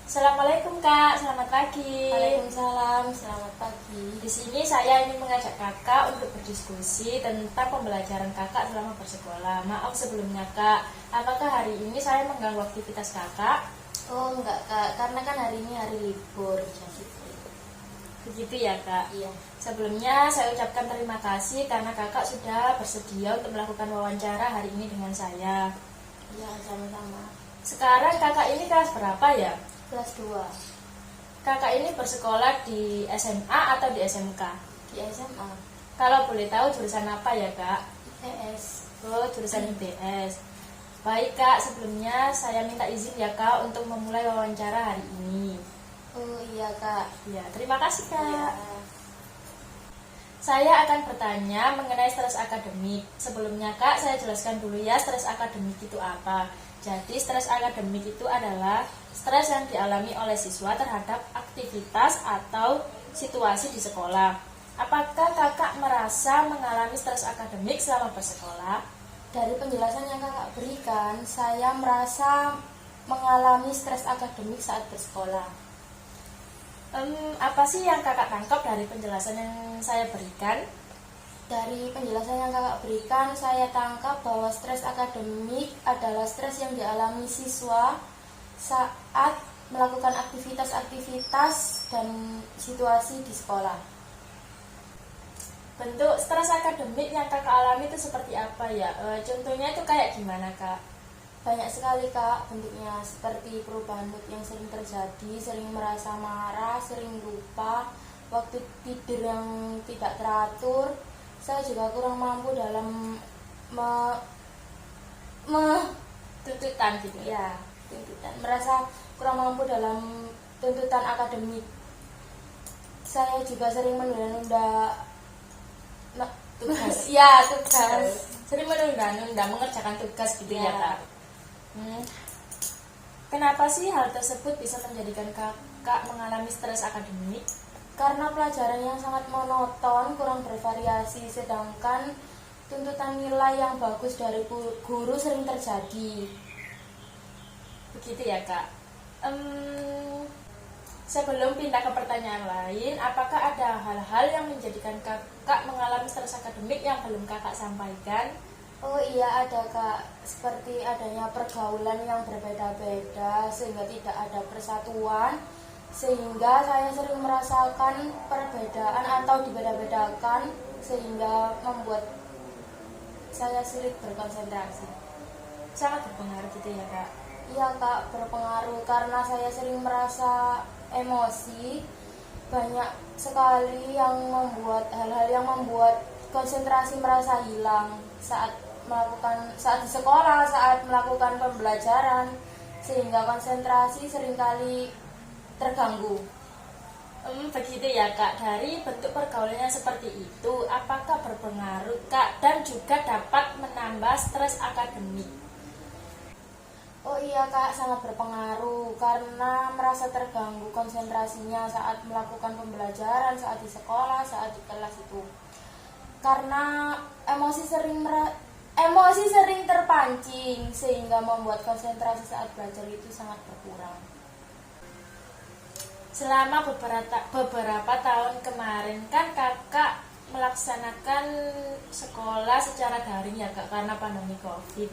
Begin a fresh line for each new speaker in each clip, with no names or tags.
Assalamualaikum Kak, selamat pagi.
Waalaikumsalam, selamat pagi.
Di sini saya ingin mengajak Kakak untuk berdiskusi tentang pembelajaran Kakak selama bersekolah. Maaf sebelumnya Kak, apakah hari ini saya mengganggu aktivitas Kakak?
Oh enggak Kak, karena kan hari ini hari libur jadi.
Begitu ya Kak?
Iya.
Sebelumnya saya ucapkan terima kasih karena Kakak sudah bersedia untuk melakukan wawancara hari ini dengan saya.
Iya, sama-sama.
Sekarang Kakak ini kelas berapa ya?
Kelas 2
Kakak ini bersekolah di SMA atau di SMK?
di SMA
Kalau boleh tahu jurusan apa ya Kak?
IPS.
Oh, jurusan IPS. Baik Kak, sebelumnya saya minta izin ya Kak untuk memulai wawancara hari ini.
Oh iya Kak.
Ya, terima kasih Kak.
Iya.
Saya akan bertanya mengenai stres akademik. Sebelumnya Kak, saya jelaskan dulu ya stres akademik itu apa. Jadi stres akademik itu adalah stres yang dialami oleh siswa terhadap aktivitas atau situasi di sekolah. Apakah Kakak merasa mengalami stres akademik selama bersekolah?
Dari penjelasan yang Kakak berikan, saya merasa mengalami stres akademik saat bersekolah.
Apa sih yang Kakak tangkap dari penjelasan yang saya berikan?
Dari penjelasan yang Kakak berikan, saya tangkap bahwa stres akademik adalah stres yang dialami siswa saat melakukan aktivitas-aktivitas dan situasi di sekolah.
Bentuk stres akademik yang Kakak alami itu seperti apa ya? Contohnya itu kayak gimana Kak?
Banyak sekali Kak bentuknya, seperti perubahan mood yang sering terjadi, sering merasa marah, sering lupa, waktu tidur yang tidak teratur. Saya juga kurang mampu dalam
Tuntutan gitu ya?
tuntutan, merasa kurang mampu dalam tuntutan akademik. Saya juga sering menunda-nunda
Tugas.
ya tugas.
Sering menunda-nunda mengerjakan tugas gitu ya
Ya.
Kak? Kenapa sih hal tersebut bisa menjadikan Kakak mengalami stres akademik?
Karena pelajaran yang sangat monoton, kurang bervariasi, sedangkan tuntutan nilai yang bagus dari guru sering terjadi.
Begitu ya Kak? Sebelum pindah ke pertanyaan lain, apakah ada hal-hal yang menjadikan Kakak mengalami stres akademik yang belum Kakak sampaikan?
Oh iya ada Kak, seperti adanya pergaulan yang berbeda-beda sehingga tidak ada persatuan, sehingga saya sering merasakan perbedaan atau dibeda-bedakan sehingga membuat saya sulit berkonsentrasi.
Sangat berpengaruh gitu ya Kak?
Iya Kak, berpengaruh karena saya sering merasa emosi. Banyak sekali yang membuat hal-hal yang membuat konsentrasi merasa hilang saat di sekolah, saat melakukan pembelajaran, sehingga konsentrasi seringkali terganggu.
Begitu ya Kak, dari bentuk pergaulannya seperti itu, apakah berpengaruh Kak dan juga dapat menambah stres akademik?
Oh iya Kak, sangat berpengaruh karena merasa terganggu konsentrasinya saat melakukan pembelajaran, saat di sekolah, saat di kelas itu. Karena emosi sering terpancing sehingga membuat konsentrasi saat belajar itu sangat berkurang.
Selama beberapa tahun kemarin kan Kakak melaksanakan sekolah secara daring ya Kak karena pandemi Covid.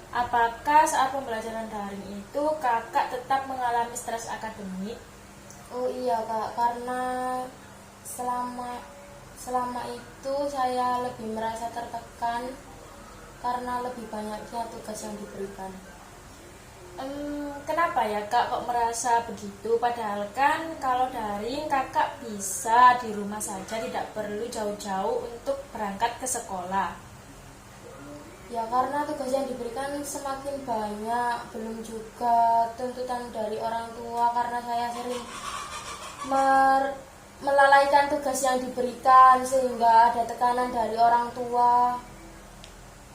Apakah saat pembelajaran daring itu Kakak tetap mengalami stres akademik?
Oh iya Kak, karena selama itu saya lebih merasa tertekan karena lebih banyaknya tugas yang diberikan.
Kenapa ya Kak kok merasa begitu? Padahal kan kalau daring Kakak bisa di rumah saja, tidak perlu jauh-jauh untuk berangkat ke sekolah.
Ya karena tugas yang diberikan semakin banyak, belum juga tuntutan dari orang tua karena saya sering melalaikan tugas yang diberikan sehingga ada tekanan dari orang tua.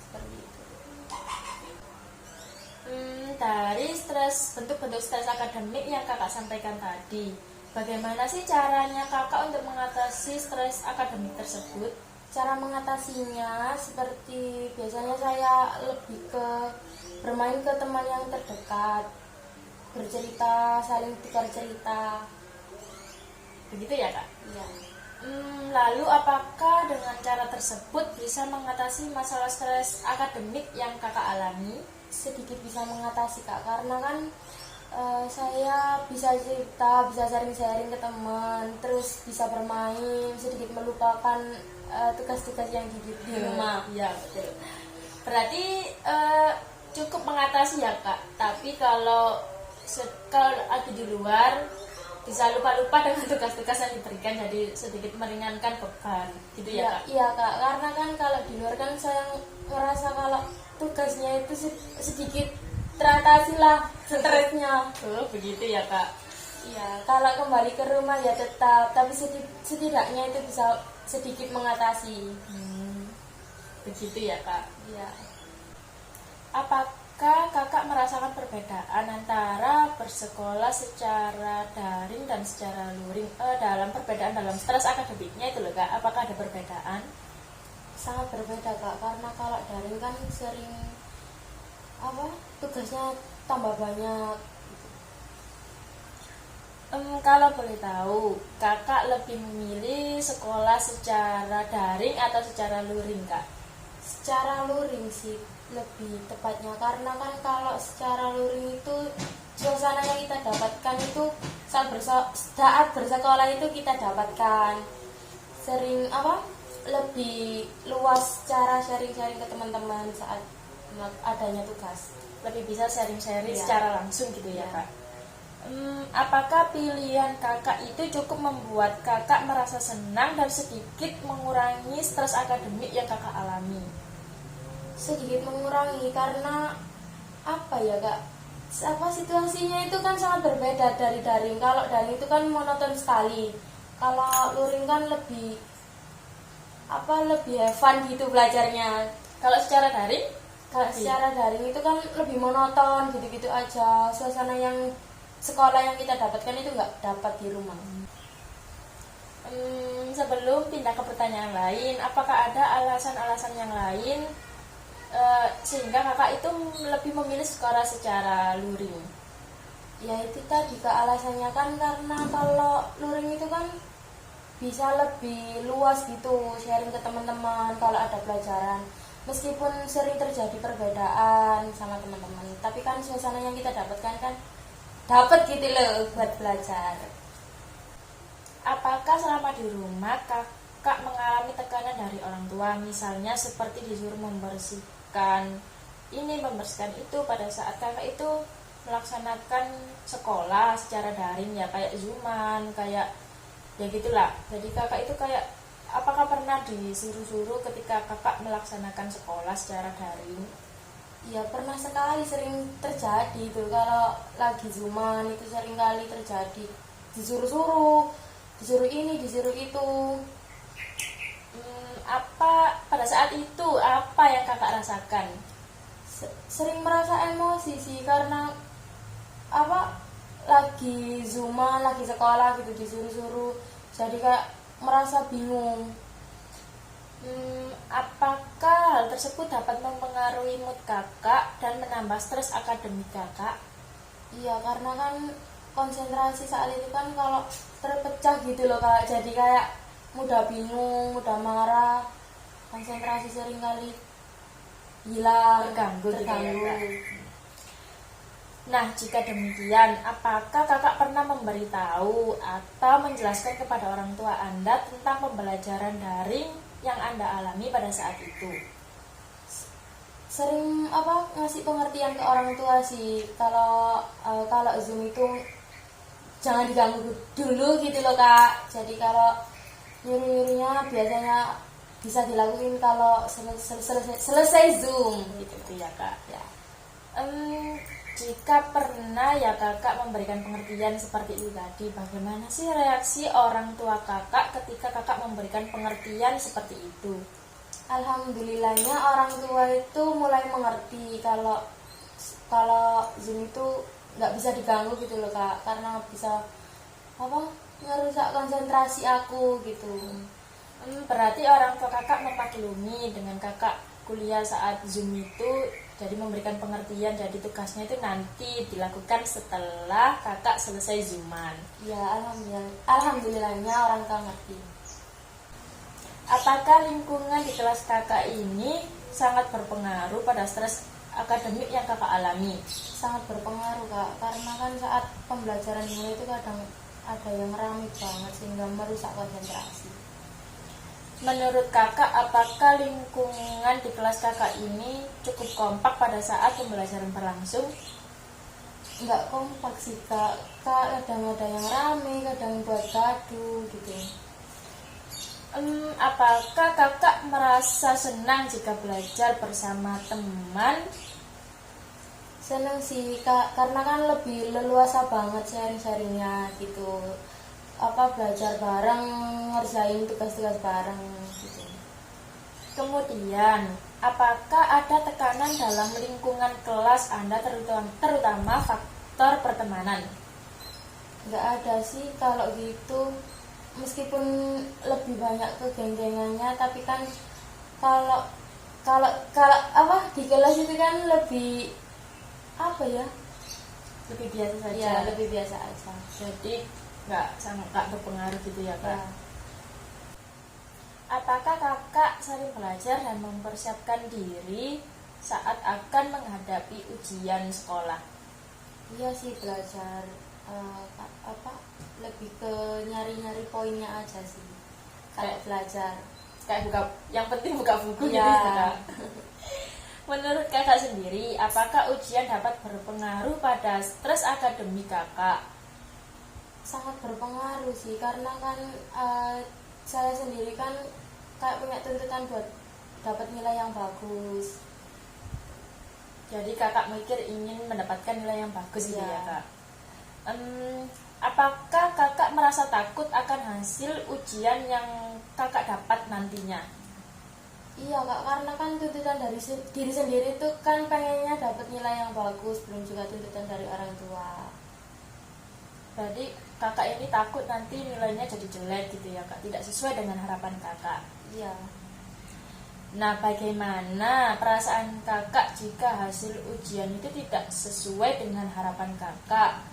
Seperti itu.
Dari bentuk-bentuk stres akademik yang Kakak sampaikan tadi, bagaimana sih caranya Kakak untuk mengatasi stres akademik tersebut?
Cara mengatasinya seperti biasanya saya lebih ke bermain ke teman yang terdekat. bercerita, saling tukar cerita.
Begitu ya kak?
Iya.
Lalu apakah dengan cara tersebut bisa mengatasi masalah stres akademik yang kakak alami?
Sedikit bisa mengatasi kak, karena kan saya bisa cerita, bisa sharing-sharing ke teman, terus bisa bermain, sedikit melupakan tugas-tugas yang di rumah.
Iya betul. Berarti cukup mengatasi ya kak. Tapi kalau lagi di luar bisa lupa-lupa dengan tugas-tugas yang diberikan, jadi sedikit meringankan beban gitu ya kak?
Iya kak, karena kan kalau di luar kan saya merasa kalau tugasnya itu sedikit teratasi lah stresnya.
Oh begitu ya kak?
Iya, kalau kembali ke rumah ya tetap, tapi setidaknya itu bisa sedikit mengatasi.
Begitu ya kak?
Iya.
Apakah kakak merasakan perbedaan antara bersekolah secara daring dan secara luring, dalam perbedaan dalam stres akademiknya itu loh kak? Apakah ada perbedaan?
Sangat berbeda kak, karena kalau daring kan sering tugasnya tambah banyak.
Kalau boleh tahu, kakak lebih memilih sekolah secara daring atau secara luring kak?
Secara luring sih lebih tepatnya, karena kan kalau secara luring itu suasana yang kita dapatkan itu saat bersekolah itu kita dapatkan sering lebih luas cara sharing-sharing ke teman-teman saat adanya tugas.
Lebih bisa sharing-sharing
Iya.
secara langsung gitu ya
Iya.
kak? Apakah pilihan kakak itu cukup membuat kakak merasa senang dan sedikit mengurangi stres akademik yang kakak alami?
Sedikit mengurangi, karena kak, situasinya itu kan sangat berbeda dari daring. Kalau daring itu kan monoton sekali, kalau luring kan lebih have fun gitu belajarnya.
Kalau secara daring?
Kalau secara daring itu kan lebih monoton gitu-gitu aja, suasana yang sekolah yang kita dapatkan itu nggak dapat di rumah.
Sebelum pindah ke pertanyaan lain, apakah ada alasan-alasan yang lain sehingga kakak itu lebih memilih sekolah secara luring?
Ya itu tadi kak, alasannya kan karena kalau luring itu kan bisa lebih luas gitu, sharing ke teman-teman kalau ada pelajaran. Meskipun sering terjadi perbedaan sama teman-teman, tapi kan suasana yang kita dapatkan kan dapat gitu loh buat belajar.
Apakah selama di rumah kakak mengalami tekanan dari orang tua, misalnya seperti disuruh membersihkan ini, membersihkan itu pada saat kakak itu melaksanakan sekolah secara daring ya, kayak Zooman, kayak ya gitulah. Jadi kakak itu kayak, apakah pernah disuruh-suruh ketika kakak melaksanakan sekolah secara daring?
Ya pernah sekali, sering terjadi itu kalau lagi Zooman itu sering kali terjadi disuruh-suruh, disuruh ini, disuruh itu.
Apa pada saat itu apa yang kakak rasakan?
Sering merasa emosi sih, karena lagi Zooman, lagi sekolah gitu disuruh-suruh, jadi kayak merasa bingung.
Apakah hal tersebut dapat mempengaruhi mood kakak dan menambah stres akademik kakak?
Iya, karena kan konsentrasi saat itu kan kalau terpecah gitu loh kak, jadi kayak mudah bingung, mudah marah, konsentrasi sering kali hilang,
Terganggu gitu ya,
terganggu.
Kak? Nah, jika demikian, apakah kakak pernah memberitahu atau menjelaskan kepada orang tua Anda tentang pembelajaran daring yang Anda alami pada saat itu?
Sering ngasih pengertian ke orang tua sih, kalau Zoom itu jangan diganggu dulu gitu loh kak. Jadi kalau nyuruh-nyuruhnya biasanya bisa dilakuin kalau selesai Zoom
Gitu ya kak. Ya. Jika pernah ya kakak memberikan pengertian seperti itu tadi, bagaimana sih reaksi orang tua kakak ketika kakak memberikan pengertian seperti itu?
Alhamdulillahnya orang tua itu mulai mengerti kalau Zoom itu nggak bisa diganggu gitu loh kak, karena bisa ngerusak konsentrasi aku gitu.
Berarti orang tua kakak memaklumi dengan kakak kuliah saat Zoom itu Jadi memberikan pengertian, jadi tugasnya itu nanti dilakukan setelah kakak selesai Zuman.
Ya, alhamdulillahnya orang tua ngerti.
Apakah lingkungan di kelas kakak ini sangat berpengaruh pada stres akademik yang kakak alami?
Sangat berpengaruh Kak, karena kan saat pembelajaran mulai itu kadang ada yang ramai banget sehingga merusak konsentrasi.
Menurut kakak, apakah lingkungan di kelas kakak ini cukup kompak pada saat pembelajaran berlangsung?
Nggak kompak sih Kak, kadang ada yang ramai, kadang buat gaduh gitu.
Apakah kakak merasa senang jika belajar bersama teman?
Seneng sih Kak, karena kan lebih leluasa banget sharing-sharingnya gitu. Belajar bareng, ngerjain tugas-tugas bareng gitu.
Kemudian, apakah ada tekanan dalam lingkungan kelas Anda terutama faktor pertemanan?
Nggak ada sih kalau gitu, meskipun lebih banyak kegeng-gengannya, tapi kan kalau kalau kalau di kelas itu kan lebih
Lebih biasa saja.
ya lebih biasa aja.
Jadi nggak berpengaruh gitu ya kak.
Ya.
Apakah kakak sering belajar dan mempersiapkan diri saat akan menghadapi ujian sekolah?
Iya sih, belajar lebih ke nyari-nyari poinnya aja sih kalau belajar.
Kayak yang penting buka buku
Iya.
gitu kak. Menurut kakak sendiri, apakah ujian dapat berpengaruh pada stres akademik kakak?
Sangat berpengaruh sih, karena kan saya sendiri kan kayak punya tuntutan buat dapat nilai yang bagus.
Jadi kakak mikir ingin mendapatkan nilai yang bagus gitu
Iya.
ya kak. Apakah kakak merasa takut akan hasil ujian yang kakak dapat nantinya?
Iya Kak, karena kan tuntutan dari diri sendiri itu kan pengennya dapat nilai yang bagus, belum juga tuntutan dari orang tua.
Jadi kakak ini takut nanti nilainya jadi jelek gitu ya kak, tidak sesuai dengan harapan kakak.
Iya.
Nah, bagaimana perasaan kakak jika hasil ujian itu tidak sesuai dengan harapan kakak?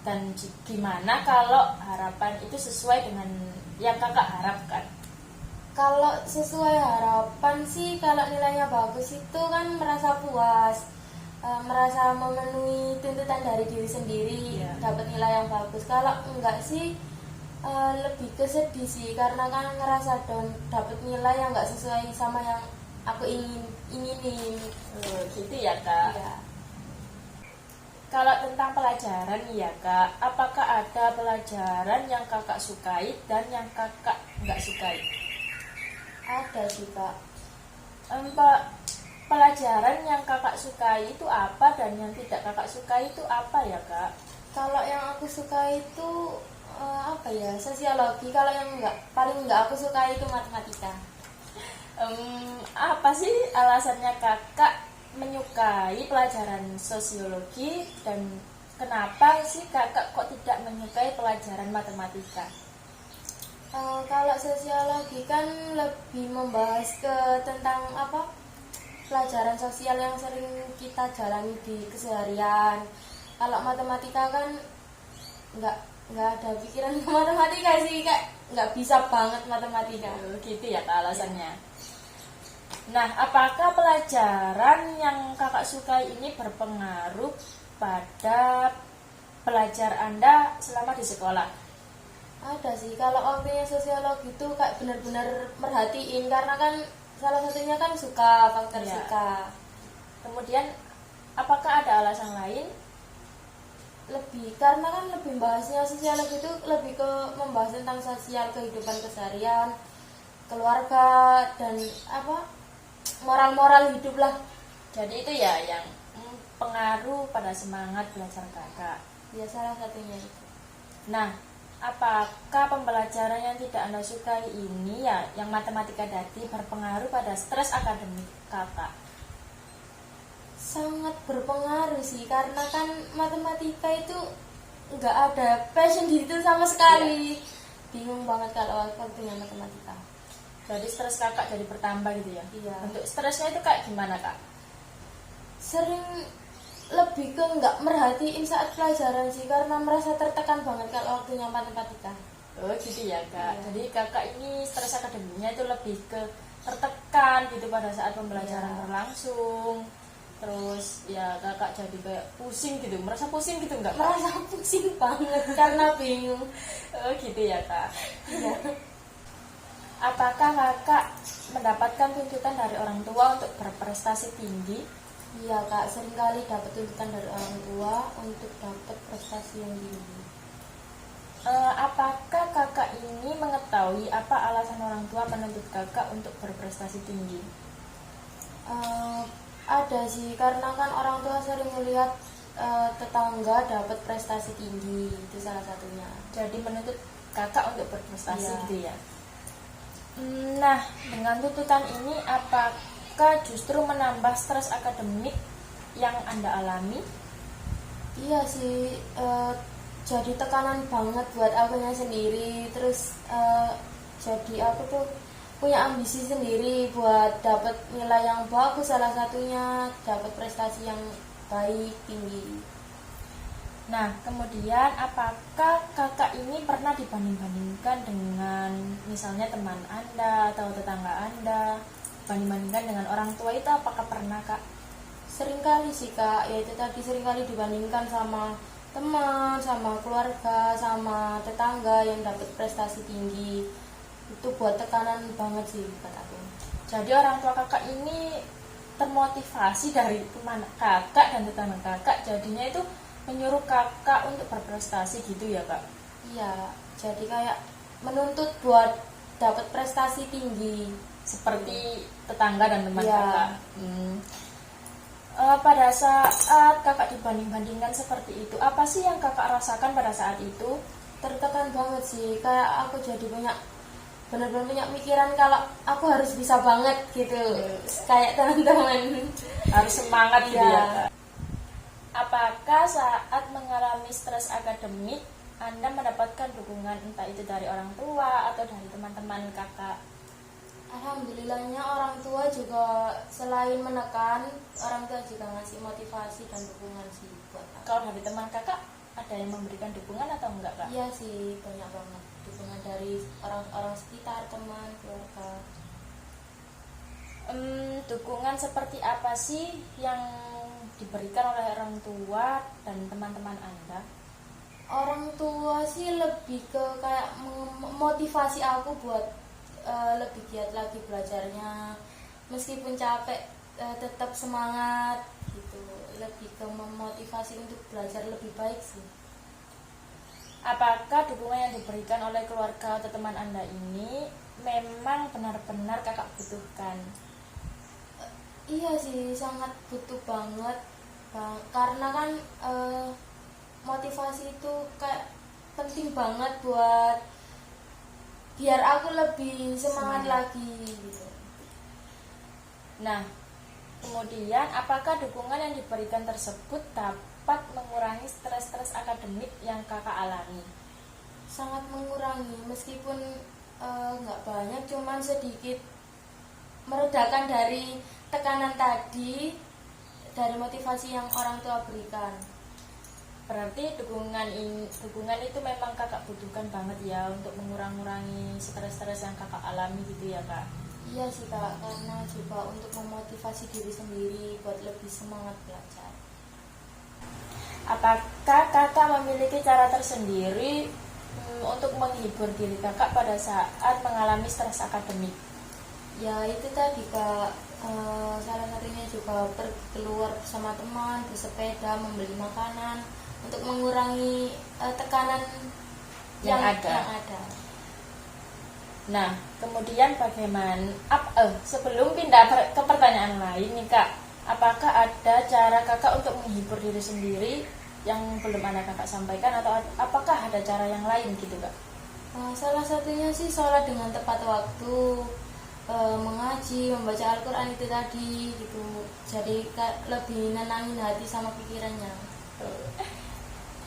Dan gimana kalau harapan itu sesuai dengan yang kakak harapkan?
Kalau sesuai harapan sih, kalau nilainya bagus itu kan merasa puas, merasa memenuhi tuntutan dari diri sendiri,
Iya.
dapat nilai yang bagus. Kalau enggak sih lebih ke sedih sih, karena kan ngerasa down, dapat nilai yang enggak sesuai sama yang aku inginin.
Gitu ya kak.
Iya.
Kalau tentang pelajaran ya kak, apakah ada pelajaran yang kakak sukai dan yang kakak nggak sukai?
Ada sih Kak.
Pelajaran yang kakak sukai itu apa dan yang tidak kakak sukai itu apa ya kak?
Kalau yang aku suka itu sosiologi. Kalau yang paling enggak aku suka itu matematika.
Apa sih alasannya kakak menyukai pelajaran sosiologi dan kenapa sih kakak kok tidak menyukai pelajaran matematika?
Kalau sosiologi kan lebih membahas tentang pelajaran sosial yang sering kita jalani di keseharian. Kalau matematika kan nggak ada pikiran ke matematika sih, Kak. Nggak bisa banget matematika.
Gitu ya kak alasannya. Nah, apakah pelajaran yang kakak sukai ini berpengaruh pada belajar Anda selama di sekolah?
Ada sih, kalau waktunya sosiologi itu kayak benar-benar merhatiin, karena kan salah satunya kan faktor
Iya.
suka.
Kemudian, apakah ada alasan lain?
Karena kan lebih bahasnya sosiologi itu lebih ke membahas tentang sosial, kehidupan keseharian, keluarga, dan moral-moral hidup lah.
Jadi itu ya yang pengaruh pada semangat belajar kakak.
Ya, salah satunya itu.
Nah, apakah pembelajaran yang tidak Anda sukai ini ya, yang matematika tadi berpengaruh pada stres akademik kakak?
Sangat berpengaruh sih, karena kan matematika itu nggak ada passion di situ sama sekali. Bingung banget kalau waktunya matematika.
Jadi stres kakak jadi bertambah gitu ya?
Iya.
Untuk stresnya itu kayak gimana kak?
Sering lebih ke nggak merhatiin saat pelajaran sih, karena merasa tertekan banget kalau waktunya matematika.
Oh gitu ya kak.
Iya.
Jadi kakak ini stres akademiknya itu lebih ke tertekan gitu pada saat pembelajaran
Iya.
berlangsung. Terus ya kakak jadi kayak pusing gitu, merasa pusing gitu enggak kak?
Merasa pusing banget karena bingung.
Oh gitu ya kak.
Iya.
Apakah kakak mendapatkan tuntutan dari orang tua untuk berprestasi tinggi?
Iya kak, seringkali dapat tuntutan dari orang tua untuk dapat prestasi yang tinggi.
Apakah kakak ini mengetahui apa alasan orang tua menuntut kakak untuk berprestasi tinggi?
Ada sih, karena kan orang tua sering melihat tetangga dapat prestasi tinggi, itu salah satunya.
Jadi menuntut kakak untuk berprestasi
Iya.
gitu ya. Nah, dengan tuntutan ini apakah justru menambah stres akademik yang Anda alami?
Iya sih, jadi tekanan banget buat akunya sendiri. Terus jadi aku tuh punya ambisi sendiri buat dapat nilai yang bagus, salah satunya dapat prestasi yang baik, tinggi.
Nah, kemudian apakah kakak ini pernah dibanding-bandingkan dengan misalnya teman Anda atau tetangga Anda? Banding-bandingkan dengan orang tua itu apakah pernah kak?
Seringkali sih kak, yaitu tadi seringkali dibandingkan sama teman, sama keluarga, sama tetangga yang dapat prestasi tinggi. Itu buat tekanan banget sih buat aku.
Jadi orang tua kakak ini termotivasi dari teman kakak dan tetangga kakak, jadinya itu menyuruh kakak untuk berprestasi gitu ya kak?
Iya, jadi kayak menuntut buat dapat prestasi tinggi.
Seperti tetangga dan teman
Iya.
kakak. Pada saat kakak dibanding-bandingkan seperti itu, apa sih yang kakak rasakan pada saat itu?
Tertekan banget sih, kayak aku jadi benar-benar punya pikiran kalau aku harus bisa banget gitu, kayak teman-teman.
Harus semangat gitu
Iya.
ya kak? Apakah saat mengalami stres akademik Anda mendapatkan dukungan entah itu dari orang tua atau dari teman-teman kakak?
Alhamdulillahnya orang tua juga selain menekan, orang tua juga ngasih motivasi dan dukungan sih buat aku.
Kalau dari teman kakak ada yang memberikan dukungan atau enggak kak?
Iya sih, banyak banget dukungan dari orang-orang sekitar, teman, keluarga.
Dukungan seperti apa sih yang diberikan oleh orang tua dan teman-teman Anda?
Orang tua sih lebih ke kayak memotivasi aku buat lebih giat lagi belajarnya, meskipun capek tetap semangat gitu. Lebih ke memotivasi untuk belajar lebih baik sih.
Apakah dukungan yang diberikan oleh keluarga atau teman Anda ini memang benar-benar kakak butuhkan?
Iya sih, sangat butuh banget, karena kan motivasi itu kayak penting banget buat biar aku lebih semangat lagi gitu.
Nah, kemudian apakah dukungan yang diberikan tersebut dapat mengurangi stres-stres akademik yang kakak alami?
Sangat mengurangi, meskipun nggak banyak, cuman sedikit meredakan dari tekanan tadi, dari motivasi yang orang tua berikan.
Berarti dukungan itu memang kakak butuhkan banget ya untuk mengurangi stres-stres yang kakak alami gitu ya kak?
Iya sih kak, karena juga untuk memotivasi diri sendiri buat lebih semangat belajar.
Apakah kakak memiliki cara tersendiri untuk menghibur diri kakak pada saat mengalami stres akademik?
Ya itu tadi kak, salah satunya juga pergi keluar bersama teman, bersepeda, membeli makanan untuk mengurangi tekanan
Yang ada. Nah, kemudian bagaimana? Sebelum pindah ke pertanyaan lain nih kak, apakah ada cara kakak untuk menghibur diri sendiri yang belum ada kakak sampaikan, atau apakah ada cara yang lain gitu kak?
Salah satunya sih sholat dengan tepat waktu, mengaji, membaca Al-Quran itu tadi gitu. Jadi lebih nenangin hati sama pikirannya.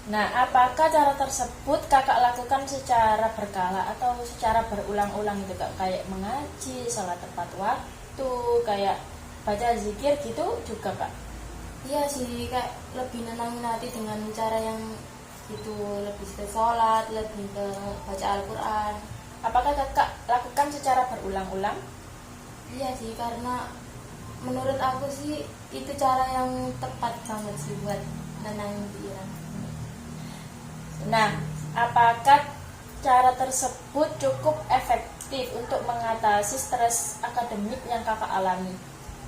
Nah, apakah cara tersebut kakak lakukan secara berkala atau secara berulang-ulang gitu kak? Kayak mengaji, sholat tepat waktu, kayak baca zikir gitu juga kak?
Iya sih, kayak lebih nenangin hati dengan cara yang itu, lebih ke sholat, lebih ke baca Al-Quran.
Apakah kakak lakukan secara berulang-ulang?
Iya sih, karena menurut aku sih itu cara yang tepat banget sih buat nenangin pikiran.
Nah, apakah cara tersebut cukup efektif untuk mengatasi stres akademik yang kakak alami?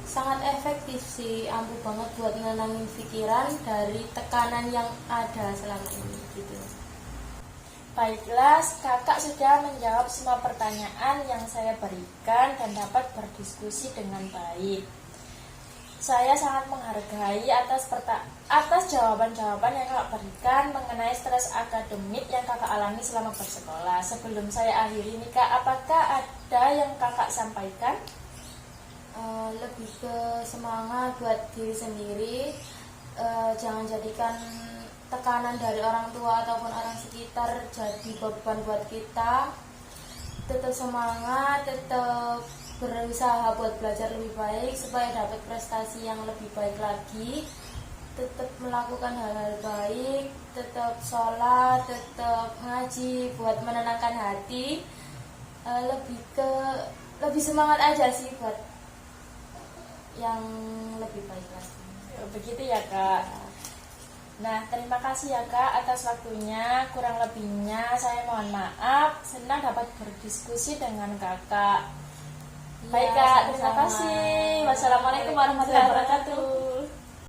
Sangat efektif sih, ampuh banget buat nenangin pikiran dari tekanan yang ada selama ini gitu.
Baiklah, kakak sudah menjawab semua pertanyaan yang saya berikan dan dapat berdiskusi dengan baik. Saya sangat menghargai atas jawaban-jawaban yang kakak berikan mengenai stres akademik yang kakak alami selama bersekolah. Sebelum saya akhiri nih kak, apakah ada yang kakak sampaikan?
Lebih ke semangat buat diri sendiri, jangan jadikan tekanan dari orang tua ataupun orang sekitar jadi beban buat kita. Tetap semangat, tetap berusaha buat belajar lebih baik supaya dapat prestasi yang lebih baik lagi. Tetap melakukan hal-hal baik, tetap sholat, tetap ngaji buat menenangkan hati. Lebih semangat aja sih buat yang lebih baik lagi.
Begitu ya kak. Nah, terima kasih ya kak atas waktunya. Kurang lebihnya saya mohon maaf. Senang dapat berdiskusi dengan kakak. Baik kak, terima kasih. Wassalamualaikum warahmatullahi wabarakatuh.